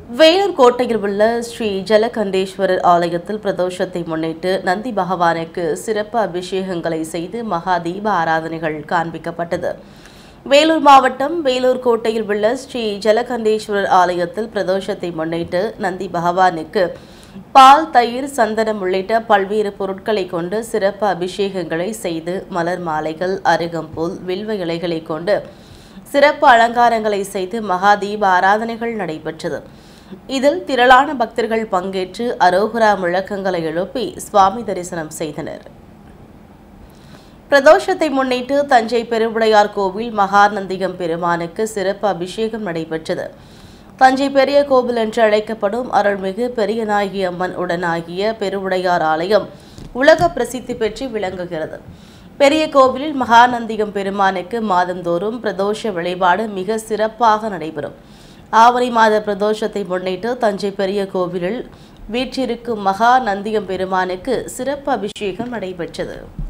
வேலூர் கோட்டையில் உள்ள ஸ்ரீ ஜலகண்டேஸ்வரர் ஆலயத்தில் பிரதோஷத்தை முன்னிட்டு நந்தி பகவானுக்கு சிறப்பு அபிஷேகங்களை செய்து மகா தீப ஆராதனைகள் காண்பிக்கப்பட்டது. வேலூர் மாவட்டம் வேலூர் கோட்டையில் உள்ள ஸ்ரீ ஜலகண்டேஸ்வரர் ஆலயத்தில் பிரதோஷத்தை முன்னிட்டு நந்தி பகவானுக்கு பால், தயிர், சந்தனம் உள்ளிட்ட பல்வேறு பொருட்களை கொண்டு சிறப்பு அபிஷேகங்களை செய்து மலர் மாலைகள், அருகம்புல், வில்வ இலைகளை கொண்டு சிறப்பு அலங்காரங்களை செய்து மகா தீப ஆராதனைகள் நடைபெற்றது. இதில் திரளான பக்தர்கள் பங்கேற்று அரோகரா முழக்கங்களை எழுப்பி சுவாமி தரிசனம் செய்தனர். பிரதோஷத்தை முன்னிட்டு தஞ்சை பெருவுடையார் கோவில் மகாநந்தியம் பெருமானுக்கு சிறப்பு அபிஷேகம் நடைபெற்றது. தஞ்சை பெரிய கோவில் என்று அழைக்கப்படும் அருள்மிகு பெரியநாயகி அம்மன் உடனாகிய பெருவுடையார் ஆலயம் உலக பிரசித்தி பெற்று விளங்குகிறது. பெரிய கோவிலில் மகாநந்தியம் பெருமானுக்கு மாதந்தோறும் பிரதோஷ வழிபாடு மிக சிறப்பாக நடைபெறும். ஆவணி மாத பிரதோஷத்தை முன்னிட்டு தஞ்சை பெரிய கோவிலில் வீற்றிருக்கும் மகா நந்தியம் பெருமானுக்கு சிறப்பு அபிஷேகம் நடைபெற்றது.